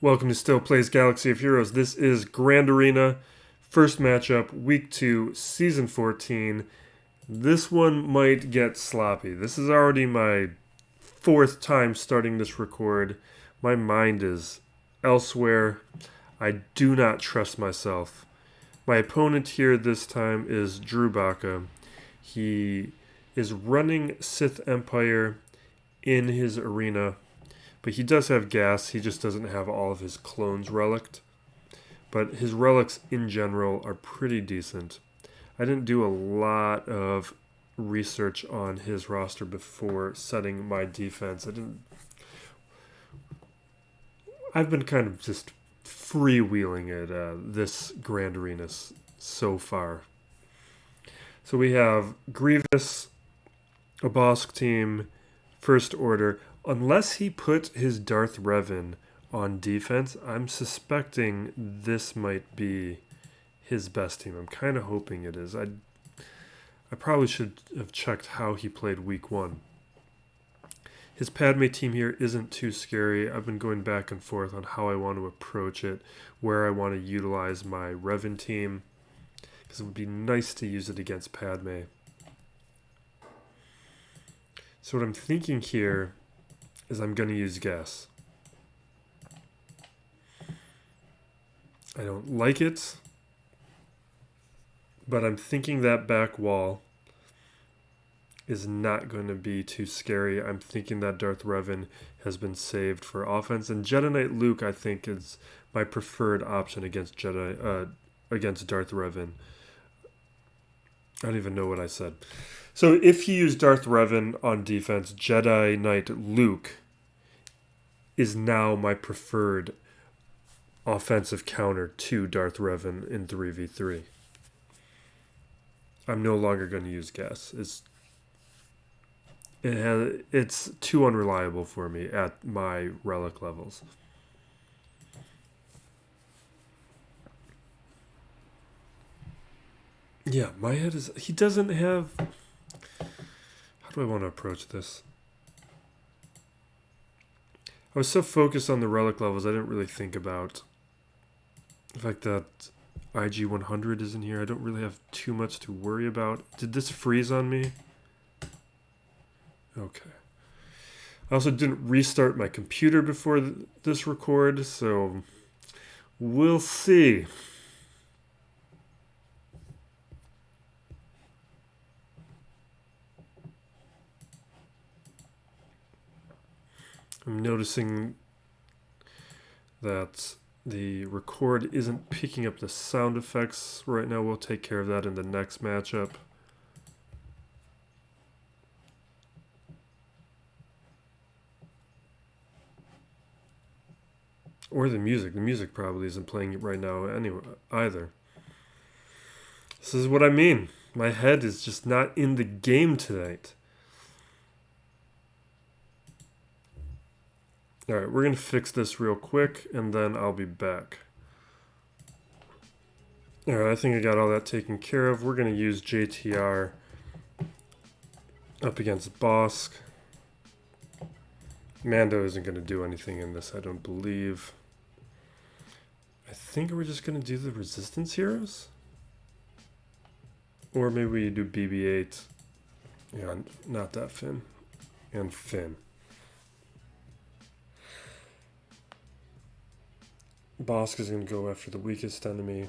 Welcome to Still Plays Galaxy of Heroes. This is Grand Arena, first matchup, Week 2, Season 14. This one might get sloppy. This is already my fourth time starting this record. My mind is elsewhere. I do not trust myself. My opponent here this time is 3Bacca. He is running Sith Empire in his arena. But he does have gas, he just doesn't have all of his clones relicked. But his relics in general are pretty decent. I didn't do a lot of research on his roster before setting my defense. I've been kind of just freewheeling it this Grand Arena so far. So we have Grievous, a Bast team, First Order. Unless he put his Darth Revan on defense, I'm suspecting this might be his best team. I'm kind of hoping it is. I probably should have checked how he played Week 1. His Padme team here isn't too scary. I've been going back and forth on how I want to approach it, where I want to utilize my Revan team, because it would be nice to use it against Padme. So what I'm thinking here is I'm going to use gas. I don't like it, but I'm thinking that back wall is not going to be too scary. I'm thinking that Darth Revan has been saved for offense, and Jedi Knight Luke I think is my preferred option against Darth Revan. I don't even know what I said. So if he used Darth Revan on defense, Jedi Knight Luke is now my preferred offensive counter to Darth Revan in 3v3. I'm no longer going to use gas. It's too unreliable for me at my relic levels. Yeah, my head is... He doesn't have... How do I want to approach this? I was so focused on the relic levels, I didn't really think about the fact that IG 100 isn't here. I don't really have too much to worry about. Did this freeze on me? Okay. I also didn't restart my computer before this record, so we'll see. I'm noticing that the record isn't picking up the sound effects right now. We'll take care of that in the next matchup. Or the music. The music probably isn't playing right now anyway either. This is what I mean. My head is just not in the game tonight. Alright, we're going to fix this real quick, and then I'll be back. Alright, I think I got all that taken care of. We're going to use JTR up against Bast. Mando isn't going to do anything in this, I don't believe. I think we're just going to do the Resistance Heroes? Or maybe we do BB-8. Yeah, not that Finn. And Finn. Bast is going to go after the weakest enemy.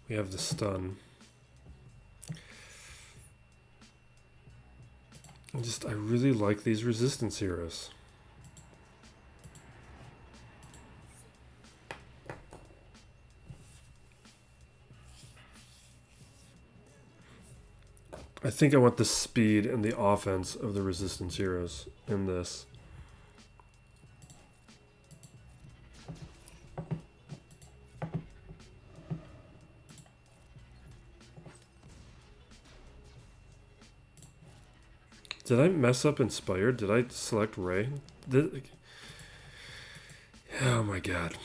We have the stun. I really like these resistance heroes. I think I want the speed and the offense of the resistance heroes in this. Did I mess up Inspired? Did I select Ray? Oh my god.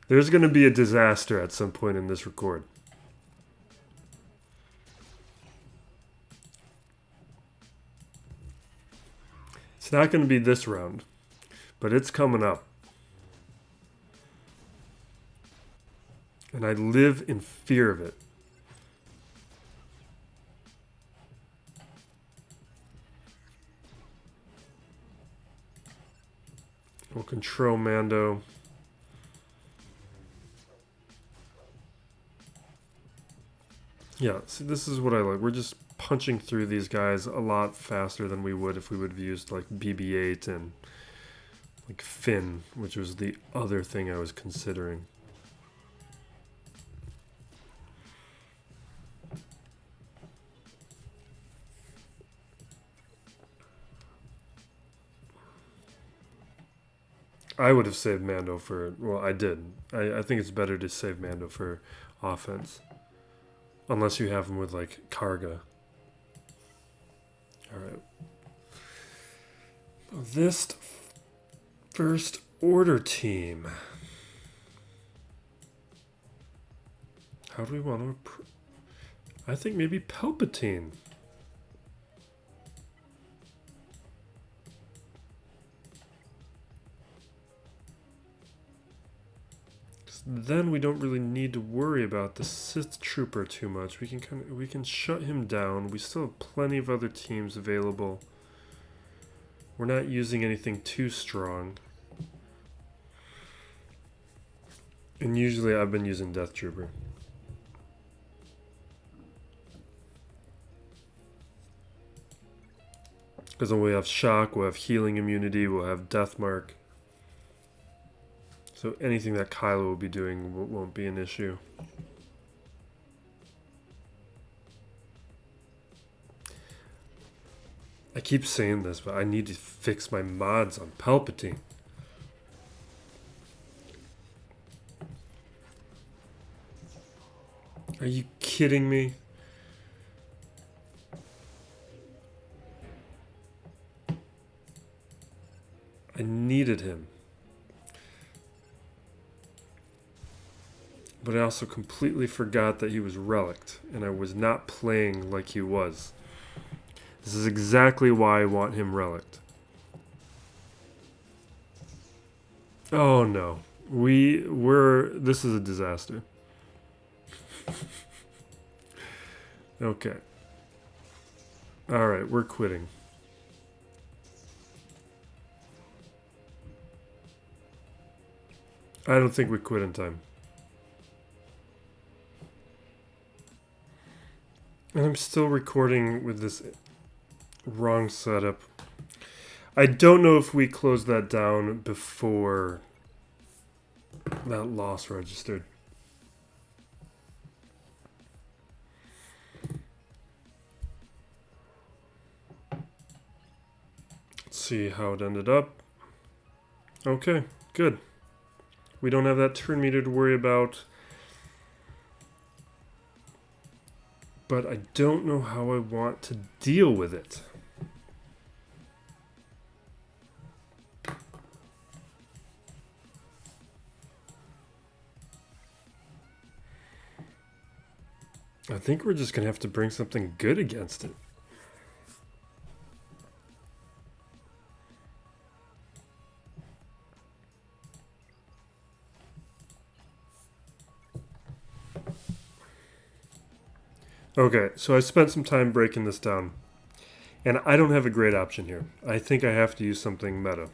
There's going to be a disaster at some point in this record. It's not going to be this round, but it's coming up. And I live in fear of it. We'll control Mando. Yeah, see, this is what I like. We're just punching through these guys a lot faster than we would if we would have used like BB-8 and like Finn, which was the other thing I was considering. I would have saved Mando for, well, I did. I think it's better to save Mando for offense. Unless you have him with, like, Karga. Alright. This First Order team. How do we want to... I think maybe Palpatine. Then we don't really need to worry about the Sith Trooper too much. We can shut him down. We still have plenty of other teams available. We're not using anything too strong. And usually I've been using Death Trooper. Because then we have Shock, we'll have healing immunity, we'll have Death Mark. So anything that Kylo will be doing won't be an issue. I keep saying this, but I need to fix my mods on Palpatine. Are you kidding me? I needed him. But I also completely forgot that he was Relic, and I was not playing like he was. This is exactly why I want him Relic. Oh no. This is a disaster. Okay. Alright, we're quitting. I don't think we quit in time. And I'm still recording with this wrong setup. I don't know if we closed that down before that loss registered. Let's see how it ended up. Okay, good. We don't have that turn meter to worry about. But I don't know how I want to deal with it. I think we're just going to have to bring something good against it. Okay, so I spent some time breaking this down, and I don't have a great option here. I think I have to use something meta.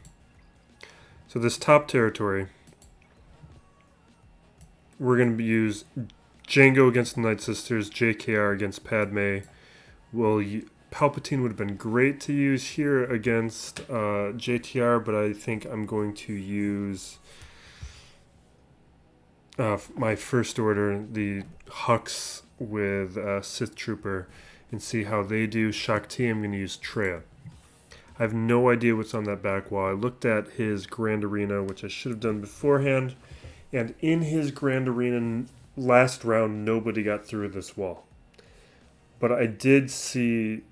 So this top territory, we're going to use Jango against the Night Sisters, JKR against Padme. Well, Palpatine would have been great to use here against JTR, but I think I'm going to use my First Order, the Hux with Sith Trooper, and see how they do. Shaak Ti, I'm going to use Traya. I have no idea what's on that back wall. I looked at his Grand Arena, which I should have done beforehand, and in his Grand Arena last round, nobody got through this wall. But I did see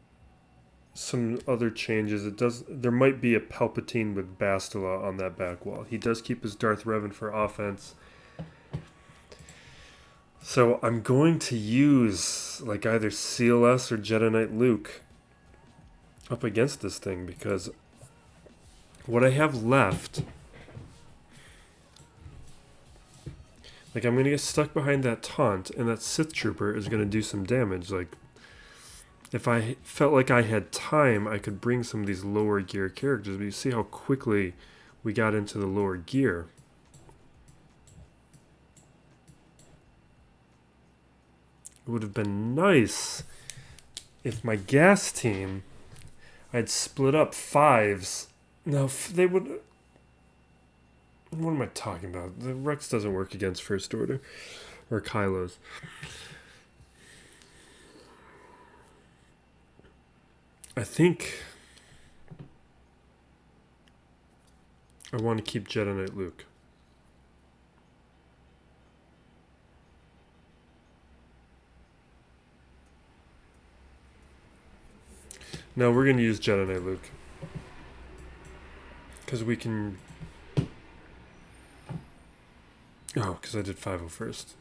some other changes. There might be a Palpatine with Bastila on that back wall. He does keep his Darth Revan for offense. So I'm going to use like either CLS or Jedi Knight Luke up against this thing because what I have left, like, I'm going to get stuck behind that taunt, and that Sith Trooper is going to do some damage. Like, if I felt like I had time, I could bring some of these lower gear characters. But you see how quickly we got into the lower gear. It would have been nice if my gas team, I'd split up 5s. Now, they would... What am I talking about? The Rex doesn't work against First Order. Or Kylos. I think... I want to keep Jedi Knight Luke. No, we're going to use Jedi Knight Luke. Because we can... Oh, because I did 5-0 first.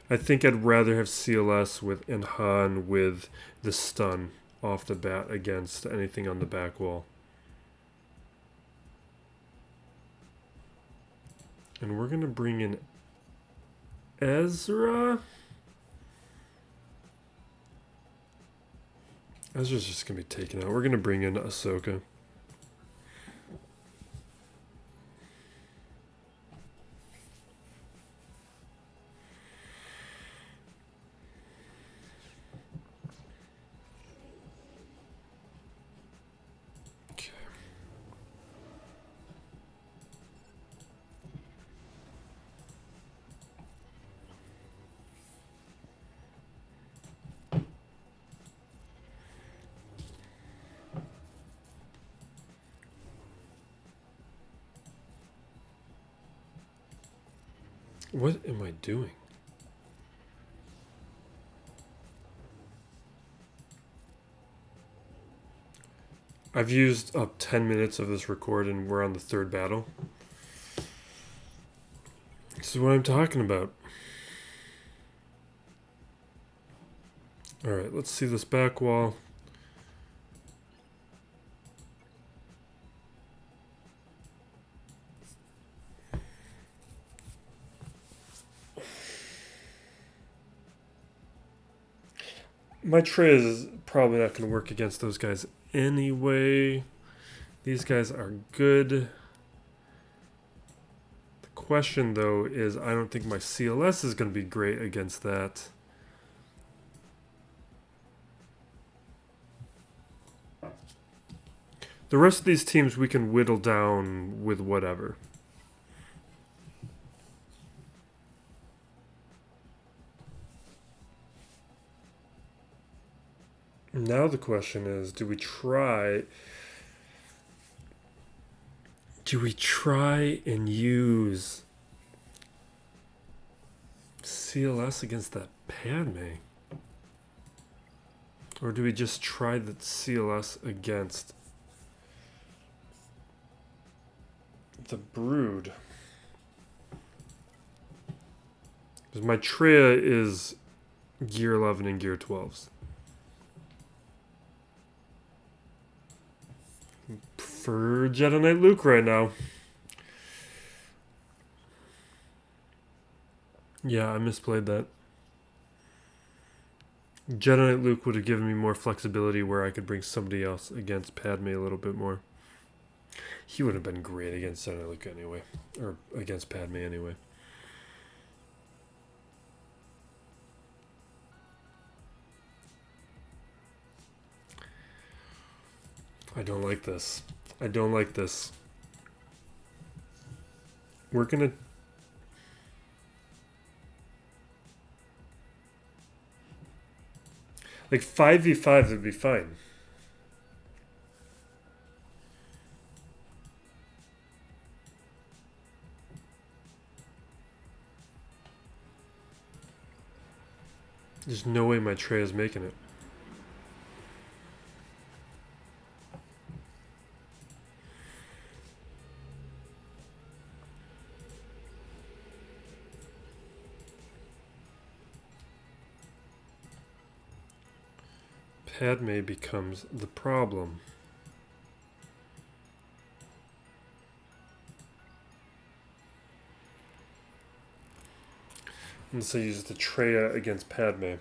I think I'd rather have CLS with and Han with the stun off the bat against anything on the back wall. And we're going to bring in Ezra. Ezra's just going to be taken out. We're going to bring in Ahsoka. What am I doing? I've used up 10 minutes of this record and we're on the 3rd battle. This is what I'm talking about. Alright, let's see this back wall. My Traya is probably not going to work against those guys anyway. These guys are good. The question, though, is I don't think my CLS is going to be great against that. The rest of these teams we can whittle down with whatever. Now the question is, do we try and use CLS against that Padme? Or do we just try the CLS against the Brood? Because my Traya is Gear 11 and Gear 12s. For Jedi Knight Luke right now. Yeah, I misplayed that. Jedi Knight Luke would have given me more flexibility where I could bring somebody else against Padme a little bit more. He would have been great against Jedi Knight Luke anyway. Or against Padme anyway. I don't like this. I don't like this. We're gonna... Like 5v5 would be fine. There's no way my Traya is making it. Padme becomes the problem. Let's say use the Traya against Padme.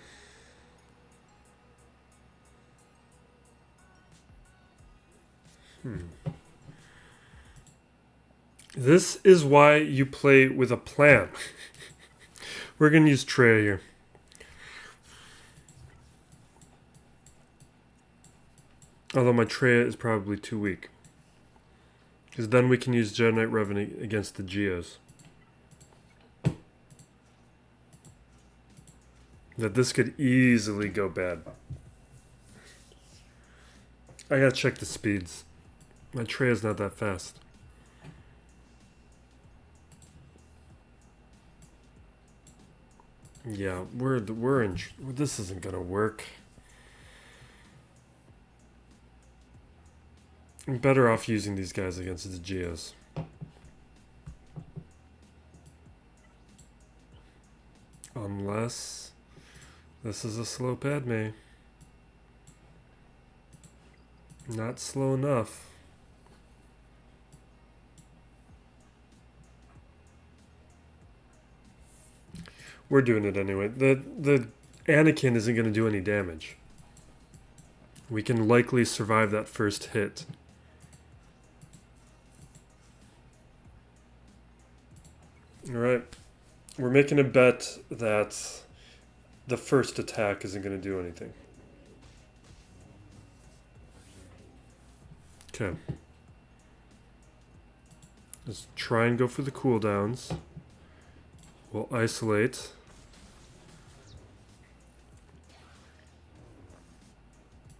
This is why you play with a plan. We're going to use Traya here. Although my Traya is probably too weak. Because then we can use Jedi Knight Revan against the GEOs. That this could easily go bad. I gotta check the speeds. My Traya is not that fast. Yeah, we're in. This isn't gonna work. I'm better off using these guys against the GEOs. Unless this is a slow Padme. Not slow enough. We're doing it anyway. The Anakin isn't going to do any damage. We can likely survive that first hit. Alright. We're making a bet that the first attack isn't going to do anything. Okay. Let's try and go for the cooldowns. We'll isolate.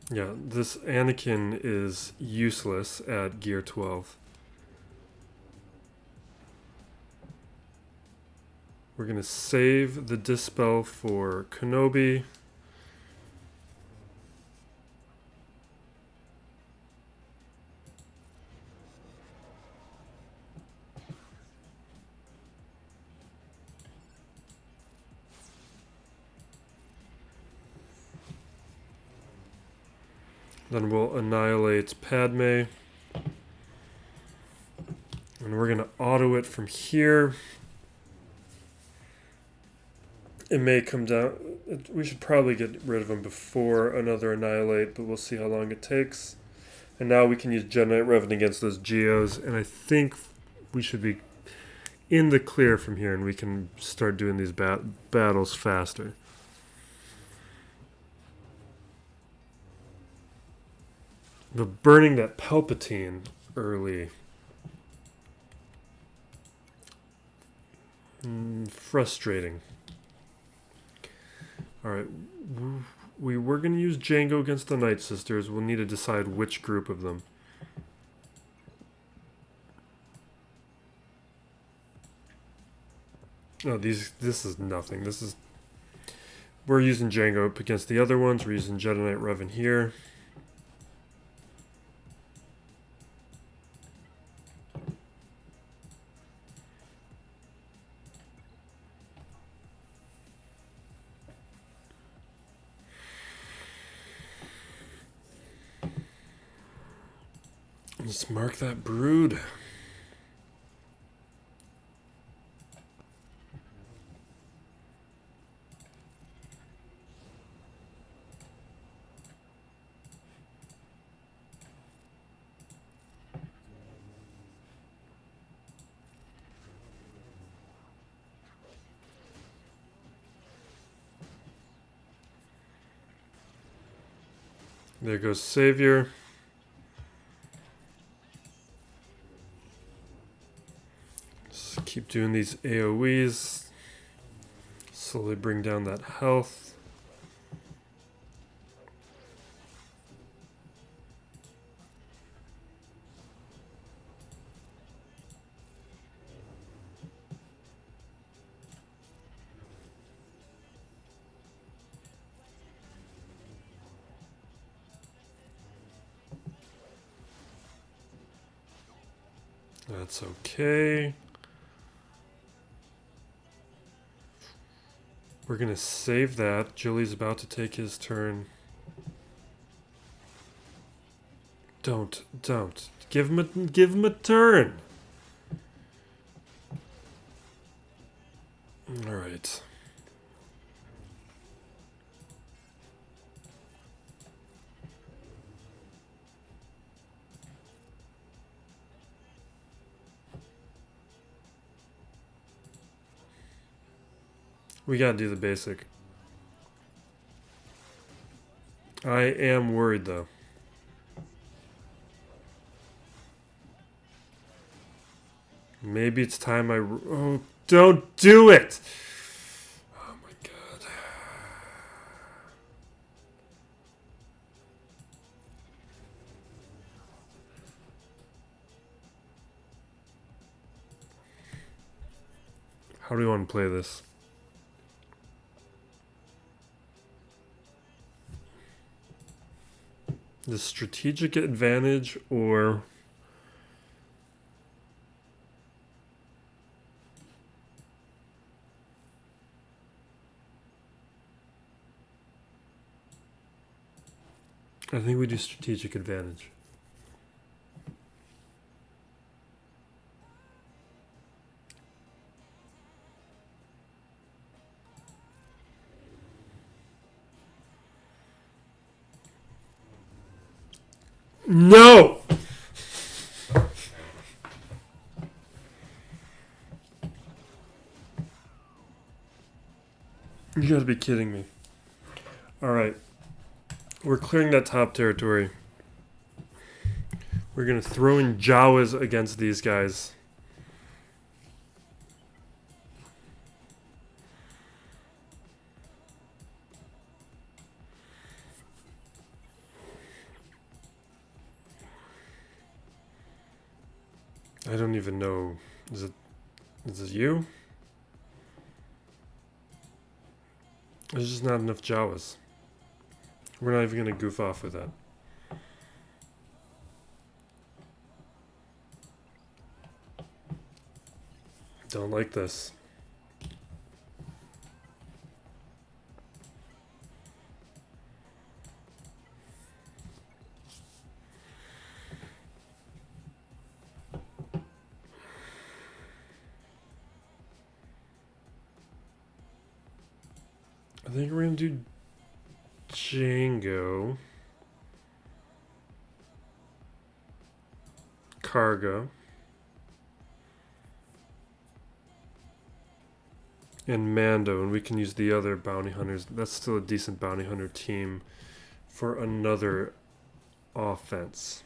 Yeah, this Anakin is useless at gear 12. We're going to save the Dispel for Kenobi. Then we'll annihilate Padme. And we're going to auto it from here. It may come down. We should probably get rid of him before another annihilate, but we'll see how long it takes. And now we can use Jedi Knight Revan against those GEOs. And I think we should be in the clear from here, and we can start doing these battles faster. But burning that Palpatine early. Frustrating. Alright. We were going to use Jango against the Night Sisters. We'll need to decide which group of them. Oh, this is nothing. We're using Jango up against the other ones. We're using Jedi Knight Revan here. Let's mark that brood. There goes Savior. Just keep doing these AoEs. Slowly bring down that health. That's okay. We're going to save that. Julie's about to take his turn. Don't. Give him a turn. All right. We gotta do the basic. I am worried though. Maybe it's time I... Oh, don't do it! Oh my god. How do we want to play this? The strategic advantage or... I think we do strategic advantage. No! You gotta be kidding me. Alright. We're clearing that top territory. We're gonna throw in Jawas against these guys. I don't even know. Is it you? There's just not enough Jawas. We're not even gonna goof off with that. Don't like this. I think we're gonna do Jango. Cargo. And Mando, and we can use the other bounty hunters. That's still a decent bounty hunter team for another offense.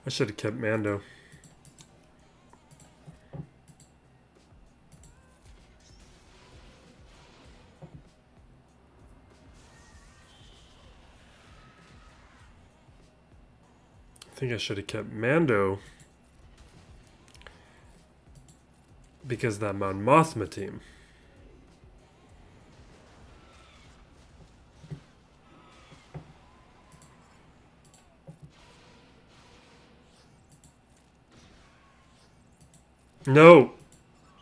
I should have kept Mando. I think I should have kept Mando because that Mount Mothma team. No!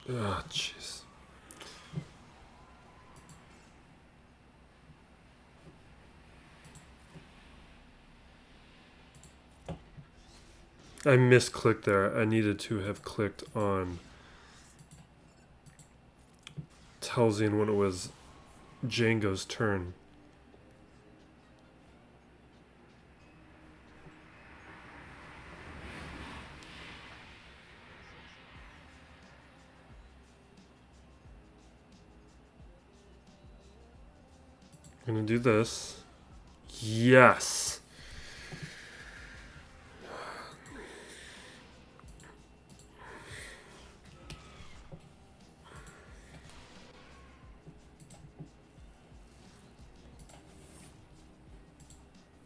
Oh, jeez. I misclicked there. I needed to have clicked on Talzin when it was Jango's turn. I'm gonna do this. Yes!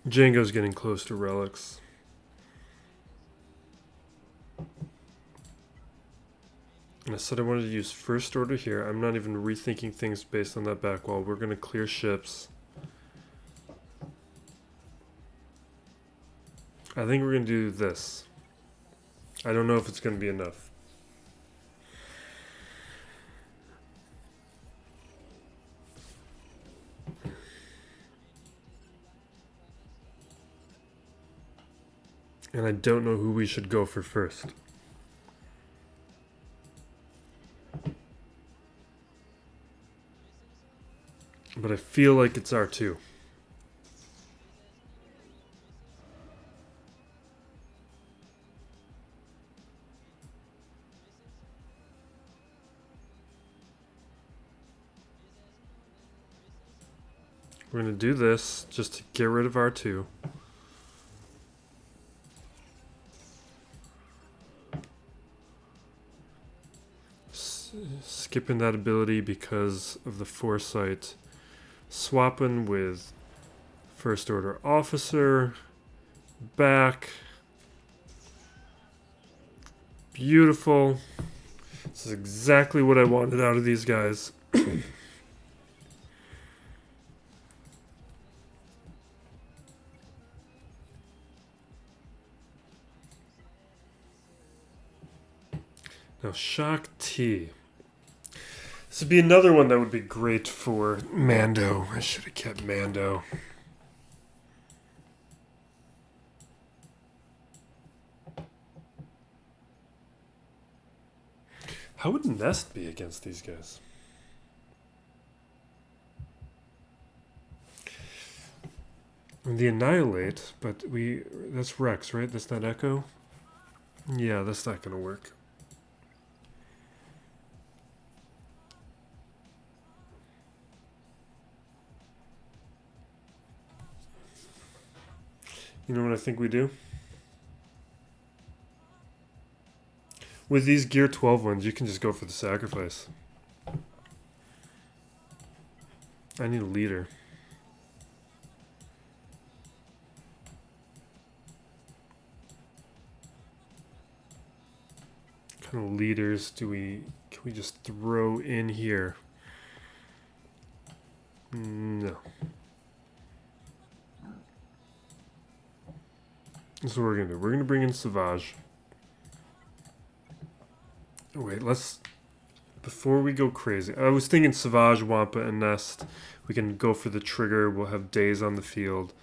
Jango's getting close to relics. And I said I wanted to use first order here. I'm not even rethinking things based on that back wall. We're going to clear ships. I think we're going to do this. I don't know if it's going to be enough. And I don't know who we should go for first. But I feel like it's R2. We're going to do this just to get rid of R2. Skipping that ability because of the foresight. Swapping with First Order Officer. Back. Beautiful. This is exactly what I wanted out of these guys. Now, Shaak Ti. This would be another one that would be great for Mando. I should have kept Mando. How would Nest be against these guys? The Annihilate, but that's Rex, right? That's not Echo? Yeah, that's not going to work. You know what I think we do? With these Gear 12 ones, you can just go for the sacrifice. I need a leader. What kind of leaders can we just throw in here? No. This is what we're going to do. We're going to bring in Savage. Oh, wait, before we go crazy, I was thinking Savage, Wampa, and Nest. We can go for the trigger. We'll have days on the field.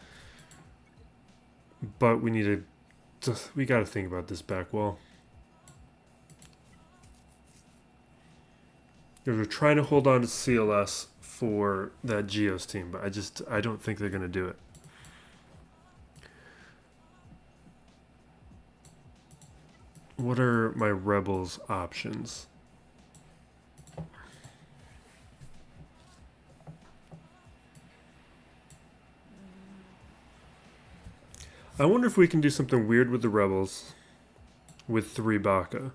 But we got to think about this back wall. Because we're trying to hold on to CLS for that GEOs team, but I don't think they're going to do it. What are my Rebels options? I wonder if we can do something weird with the Rebels with 3Bacca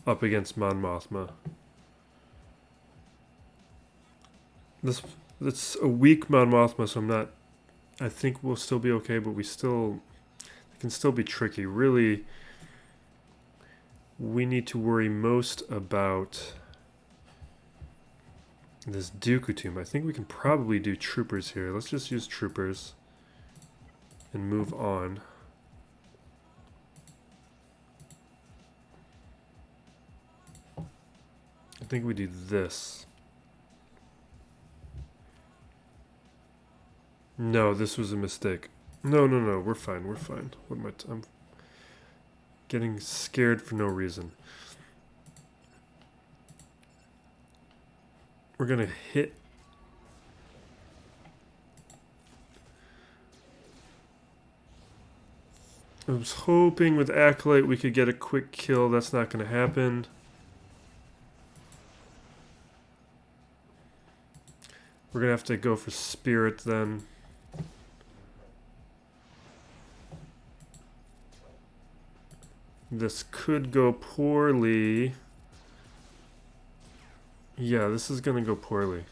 up against Mon Mothma. That's a weak Mon Mothma, so I think we'll still be okay, but it can still be tricky. Really, we need to worry most about this Dooku tomb. I think we can probably do troopers here. Let's just use troopers and move on. I think we do this. No, this was a mistake. No, we're fine. What am I'm getting scared for no reason. We're gonna hit. I was hoping with Acolyte we could get a quick kill. That's not gonna happen. We're gonna have to go for Spirit then. This could go poorly. Yeah, this is gonna go poorly.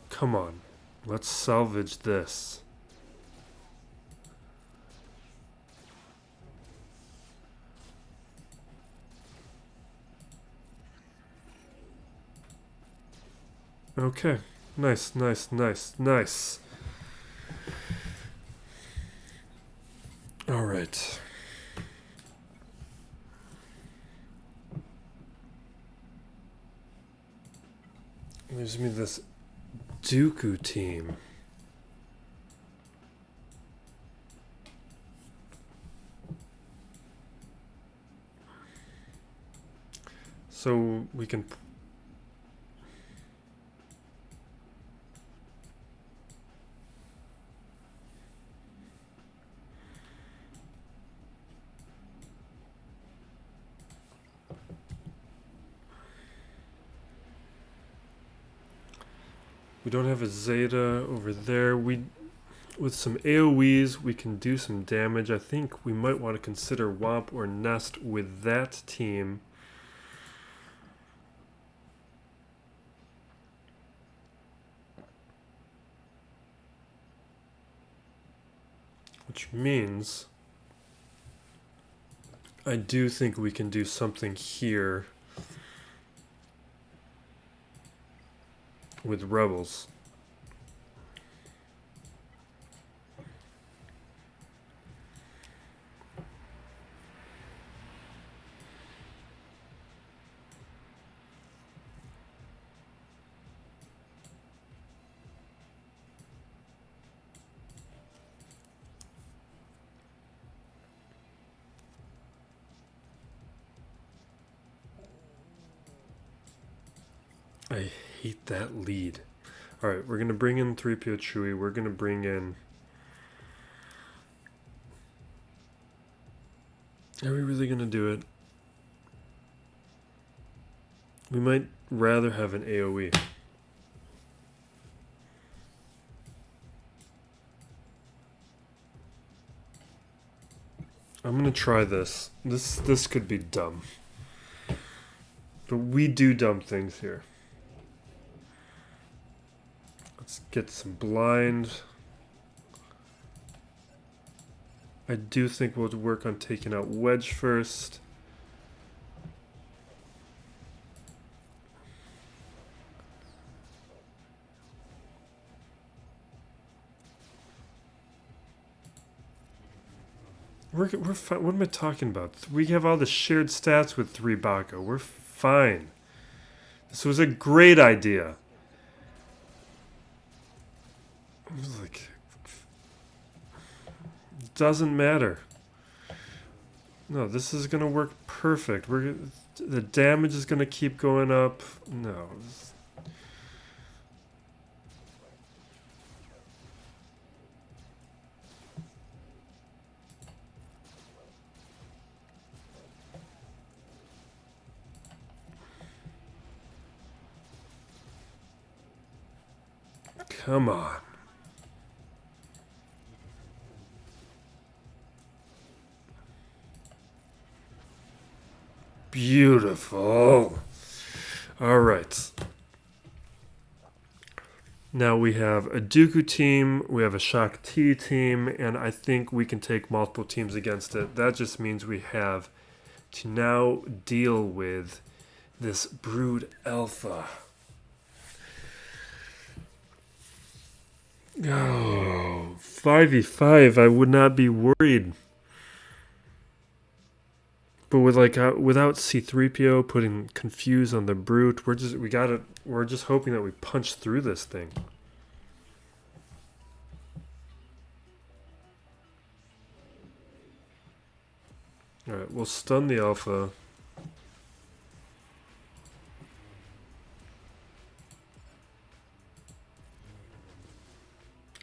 Come on. Let's salvage this. Okay. Nice. All right. Gives me this Dooku team. So we can We don't have a Zeta over there. With some AoEs, we can do some damage. I think we might want to consider Womp or Nest with that team. Which means I do think we can do something here with Rebels. I hate that lead. Alright, we're going to bring in 3PO Chewie. We're going to bring in... Are we really going to do it? We might rather have an AoE. I'm going to try this. This could be dumb. But we do dumb things here. Let's get some blind. I do think we'll work on taking out Wedge first. We're fine. What am I talking about? We have all the shared stats with 3Bacca. We're fine. This was a great idea. It was like... Doesn't matter. No, this is gonna work perfect. The damage is gonna keep going up. No. Come on. Beautiful. All right. Now we have a Dooku team, we have a Shaak Ti team, and I think we can take multiple teams against it. That just means we have to now deal with this Brood Alpha. Oh, 5v5, I would not be worried. But with without C3PO putting confuse on the brute, we're just hoping that we punch through this thing. All right, we'll stun the alpha.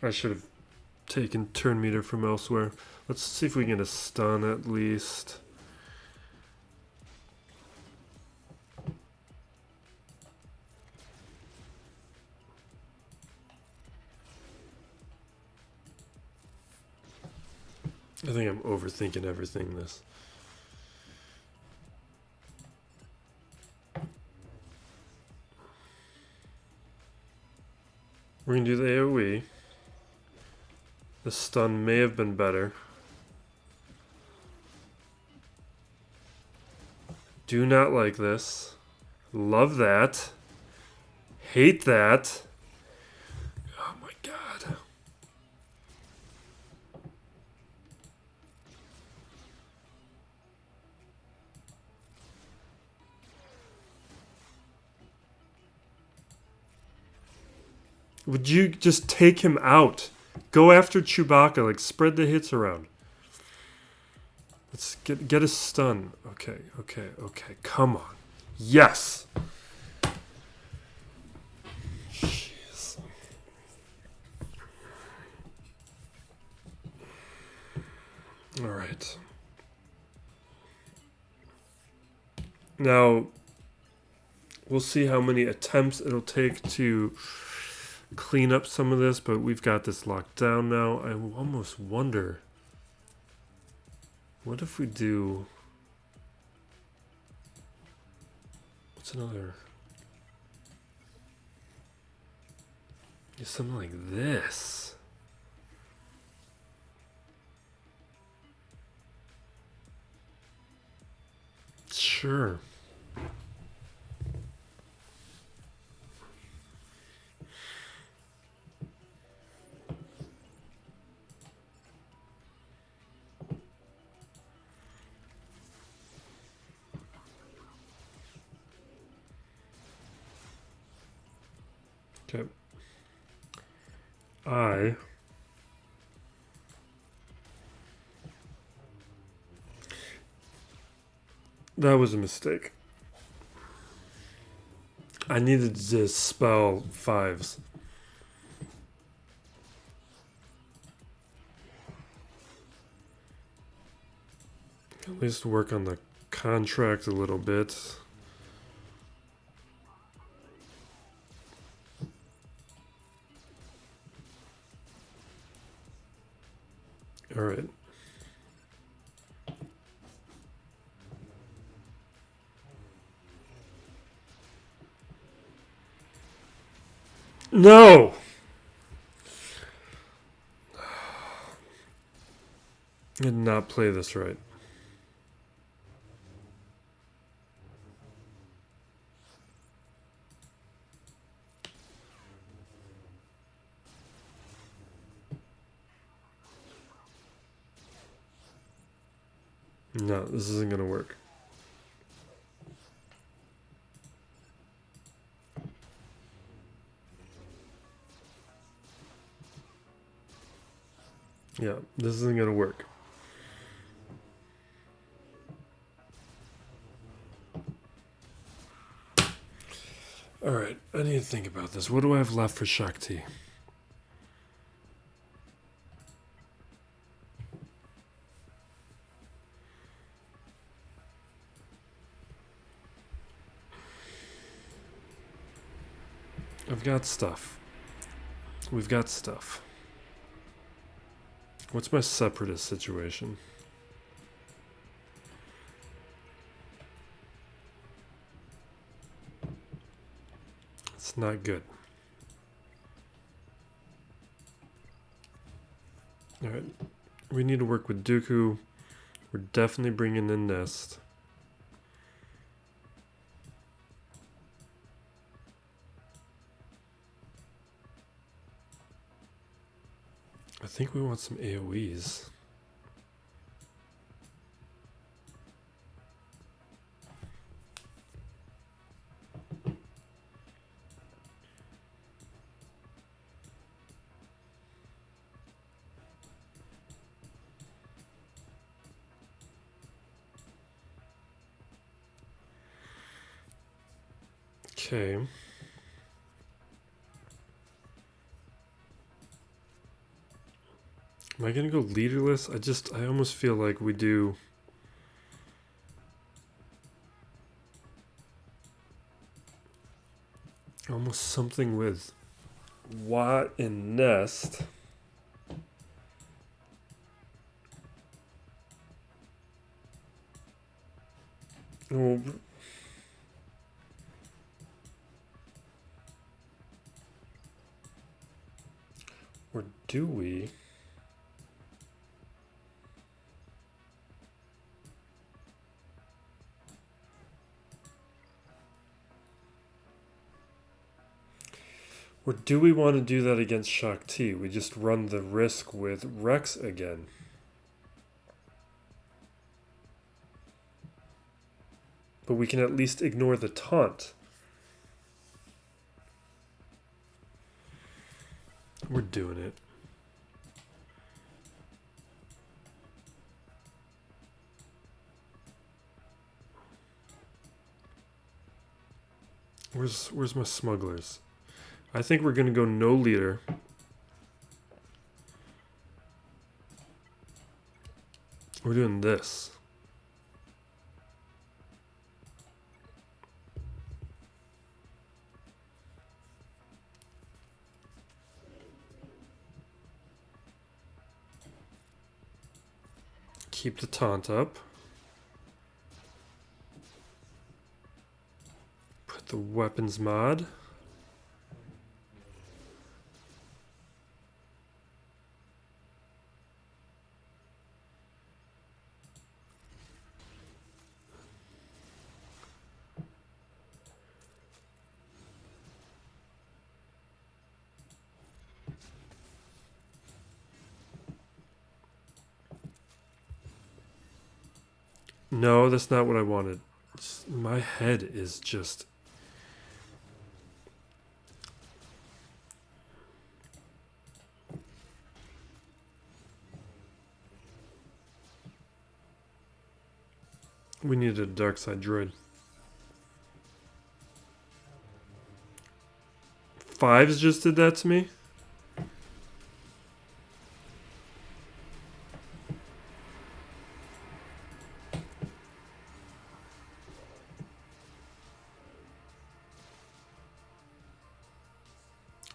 I should have taken turn meter from elsewhere. Let's see if we can get a stun at least. I think I'm overthinking everything this. We're going to do the AoE. The stun may have been better. Do not like this. Love that. Hate that. Oh my god. Would you just take him out? Go after Chewbacca, like spread the hits around. Let's get a stun. Okay. Come on. Yes. Jeez. All right. Now, we'll see how many attempts it'll take to clean up some of this, but we've got this locked down now. I almost wonder, what if we do, what's another, something like this. Sure. Okay. That was a mistake. I needed to spell 5s. At least work on the contract a little bit. All right. No! I did not play this right. No, this isn't going to work. Yeah, this isn't going to work. Alright, I need to think about this. What do I have left for Shaak Ti? I've got stuff. We've got stuff. What's my separatist situation? It's not good. Alright. We need to work with Dooku. We're definitely bringing in Nest. I think we want some AoEs. Okay. Am I gonna go leaderless? I almost feel like we do almost something with Watt and Nest. Oh. Or do we? Or do we want to do that against Shaak Ti? We just run the risk with Rex again. But we can at least ignore the taunt. We're doing it. Where's my smugglers? I think we're gonna go no leader. We're doing this. Keep the taunt up. Put the weapons mod. No, that's not what I wanted. My head is just... We needed a dark side droid. 5s just did that to me?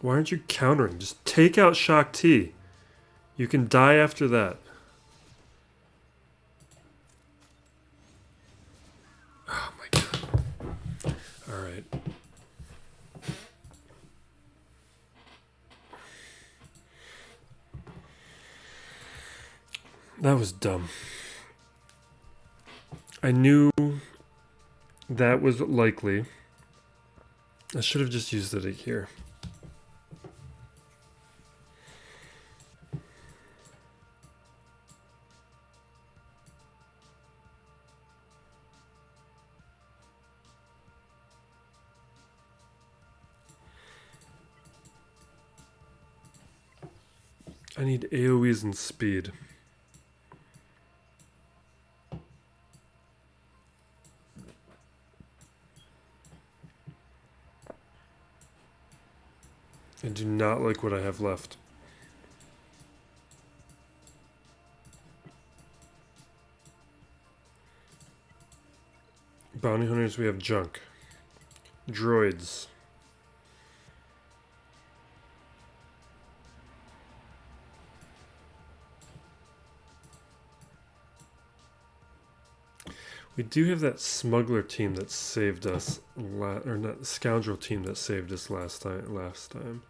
Why aren't you countering? Just take out Shaak Ti. You can die after that. Oh my god. Alright. That was dumb. I knew that was likely. I should have just used it here. I need AoEs and speed. I do not like what I have left. Bounty hunters, we have junk. Droids. We do have that smuggler team that saved us, or not the scoundrel team that saved us last time.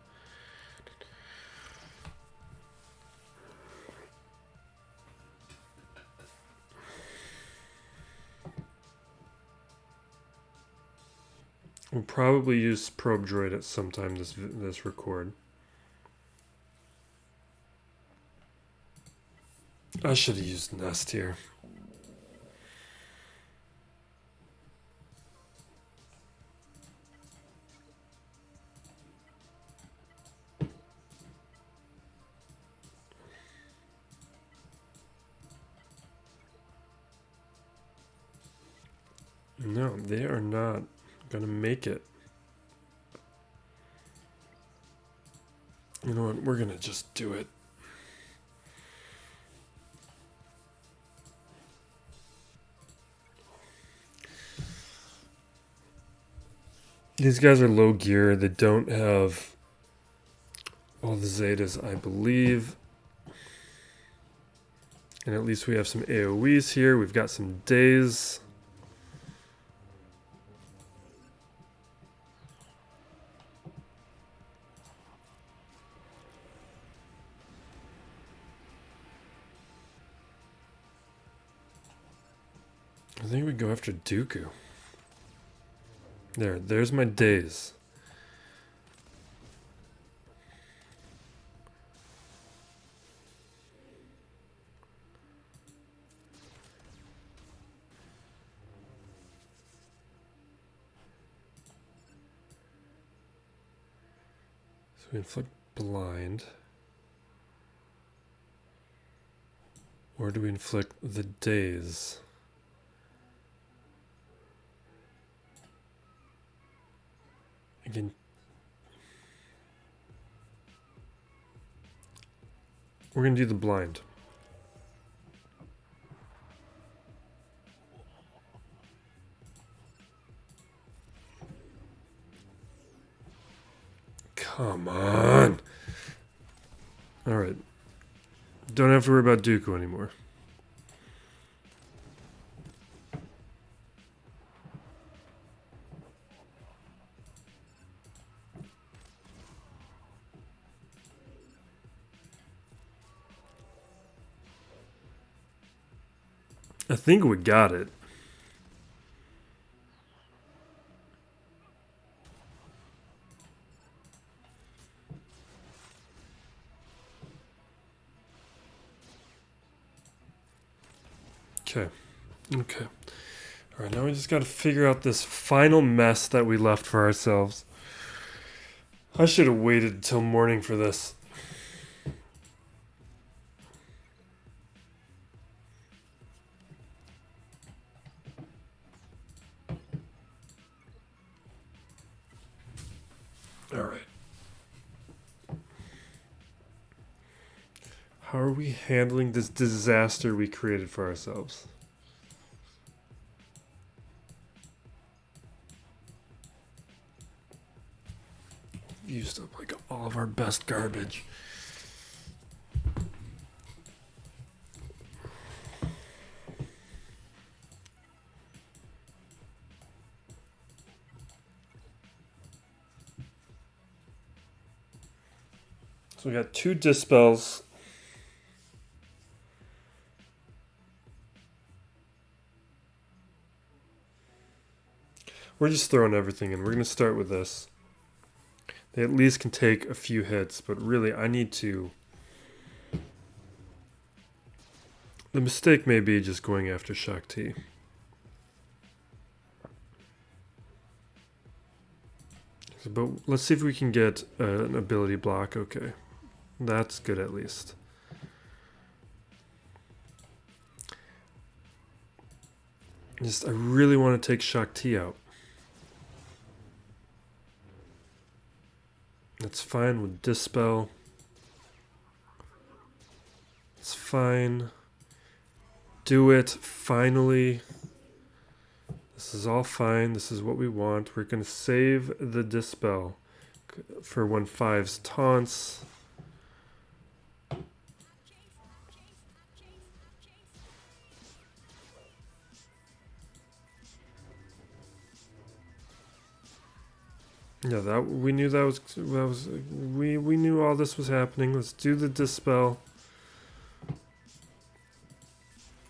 We'll probably use probe droid at some time this record. I should have used nest here. No, they are not gonna make it. You know what? We're gonna just do it. These guys are low gear. They don't have all the Zetas, I believe. And at least we have some AoEs here. We've got some days. I think we go after Dooku. There's my days. So we inflict blind. Or do we inflict the days? Again, we're going to do the blind. Come on. All right. Don't have to worry about Dooku anymore. I think we got it. Okay. Okay. Alright, now we just gotta figure out this final mess that we left for ourselves. I should have waited until morning for this. Alright. How are we handling this disaster we created for ourselves? Used up like all of our best garbage. So we got 2 dispels. We're just throwing everything in. We're going to start with this. They at least can take a few hits, but really I need to... The mistake may be just going after Shaak Ti. But let's see if we can get an ability block. Okay. That's good at least. I really want to take Shaak Ti out. That's fine with Dispel. It's fine. Do it, finally. This is all fine. This is what we want. We're going to save the Dispel for when 5's taunts. Yeah, that we knew we knew all this was happening. Let's do the Dispel.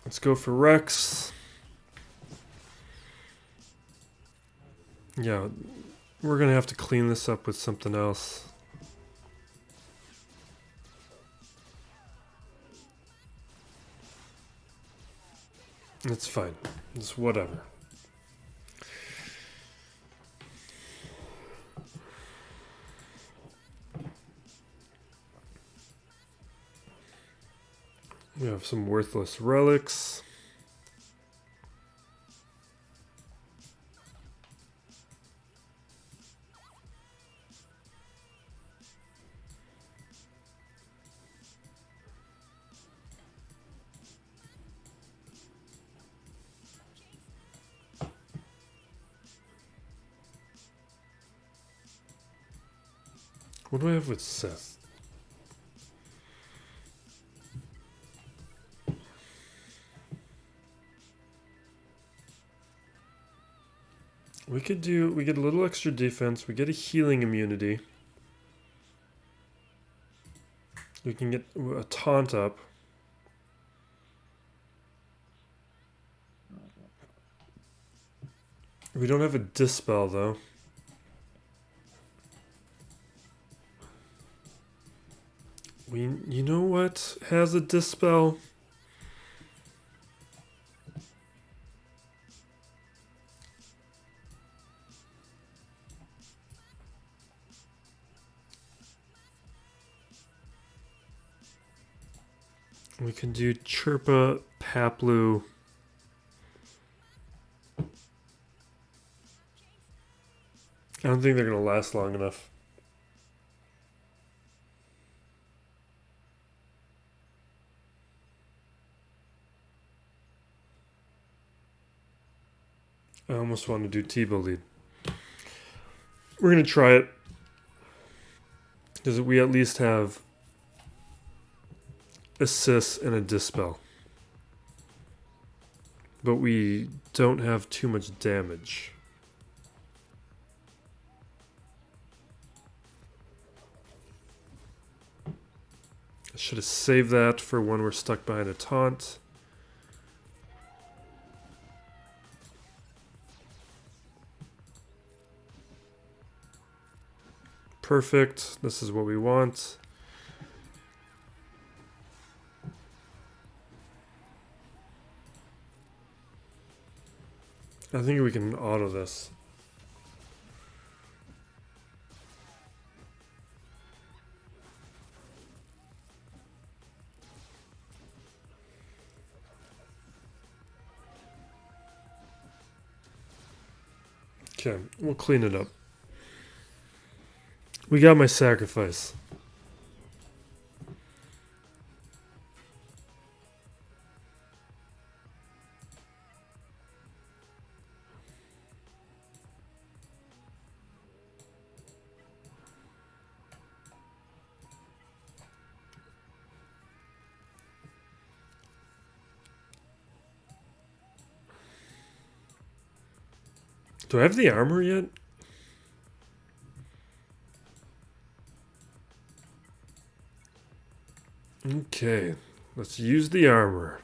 Let's go for Rex. Yeah, we're gonna have to clean this up with something else. It's fine. It's whatever. We have some worthless relics. What do I have with Sith? We get a little extra defense, we get a healing immunity. We can get a taunt up. We don't have a dispel though. You know what has a dispel? We can do Chirpa, Paplu. I don't think they're going to last long enough. I almost want to do T-Bow lead. We're going to try it. Because we at least have assist and a dispel. But we don't have too much damage. I should have saved that for when we're stuck behind a taunt. Perfect. This is what we want. I think we can auto this. Okay, we'll clean it up. We got my sacrifice. Do I have the armor yet? Okay, let's use the armor.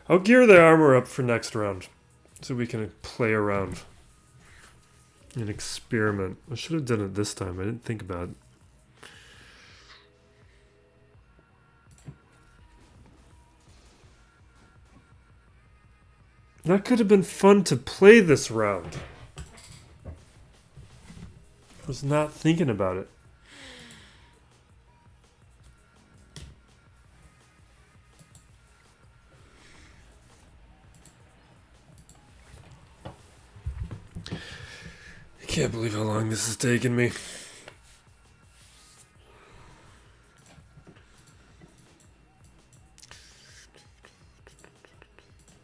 I'll gear the armor up for next round so we can play around and experiment. I should have done it this time. I didn't think about it. That could have been fun to play this round. I was not thinking about it. I can't believe how long this has taken me.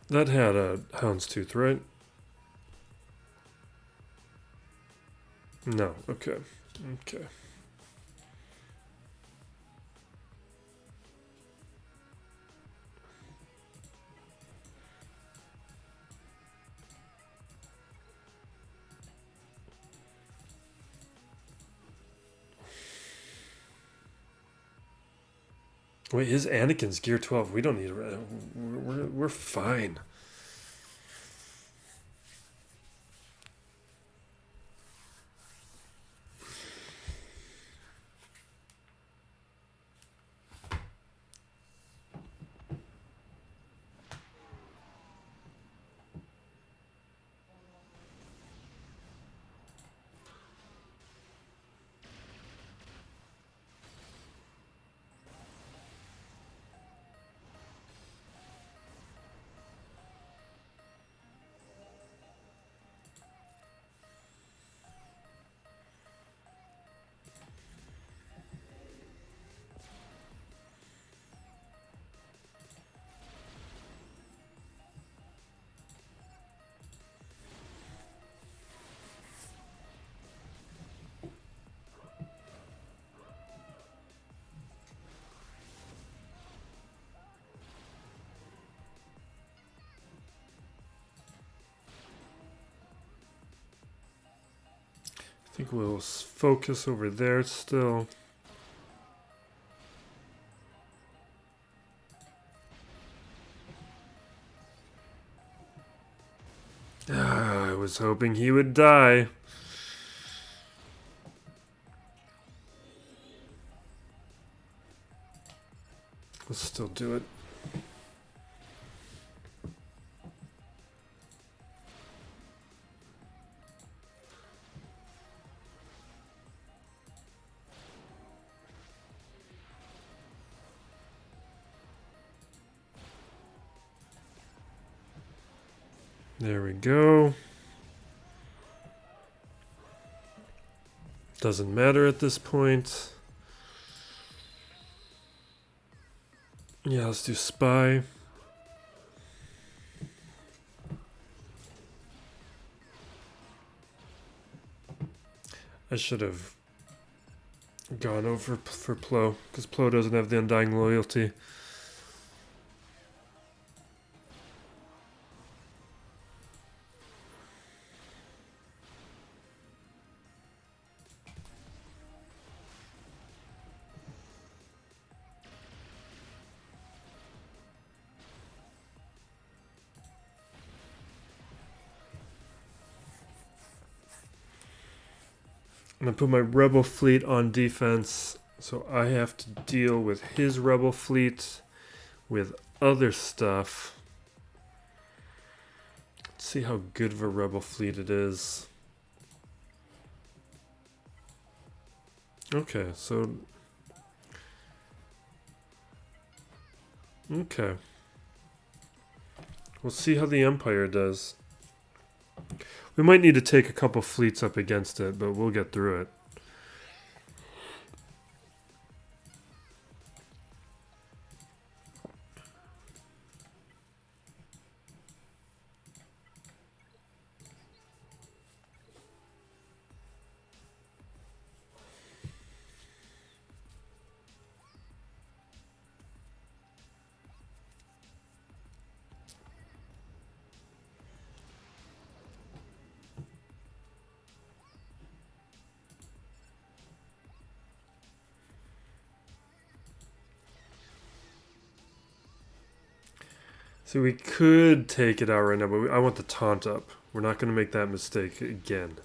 That had a houndstooth, right? No, okay. Okay. Wait, is Anakin's gear 12? We don't need it. We're fine. I think we'll focus over there still. I was hoping he would die. Let's still do it. There we go. Doesn't matter at this point. Yeah, let's do spy. I should have gone over for Plo, because Plo doesn't have the undying loyalty. And I put my rebel fleet on defense, so I have to deal with his rebel fleet with other stuff. Let's see how good of a rebel fleet it is. Okay, so... Okay. We'll see how the Empire does. We might need to take a couple fleets up against it, but we'll get through it. So we could take it out right now, but I want the taunt up. We're not going to make that mistake again.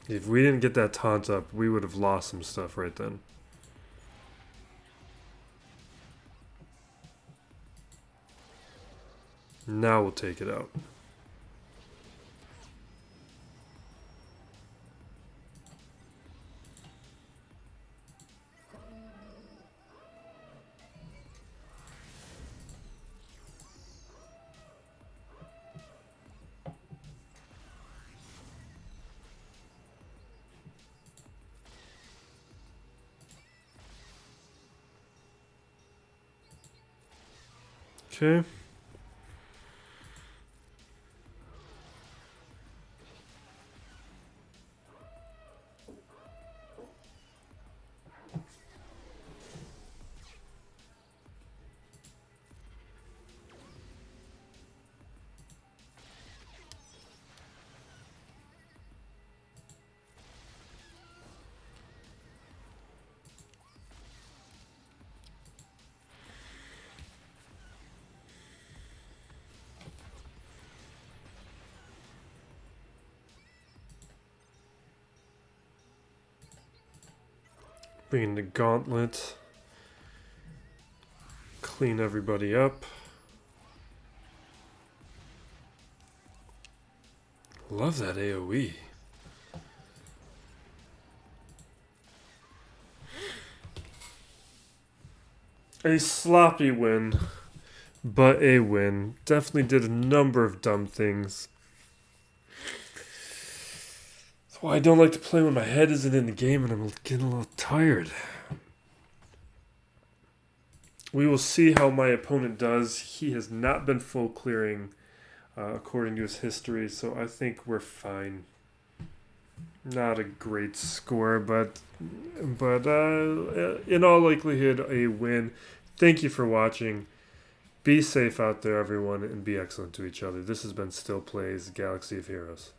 If we didn't get that taunt up, we would have lost some stuff right then. Now we'll take it out. Okay. Bring in the gauntlet. Clean everybody up. Love that AoE. A sloppy win, but a win. Definitely did a number of dumb things. That's why I don't like to play when my head isn't in the game and I'm getting a little tired. We will see how my opponent does. He has not been full clearing according to his history, so I think we're fine. Not a great score, but in all likelihood, a win. Thank you for watching. Be safe out there, everyone, and be excellent to each other. This has been Still Plays Galaxy of Heroes.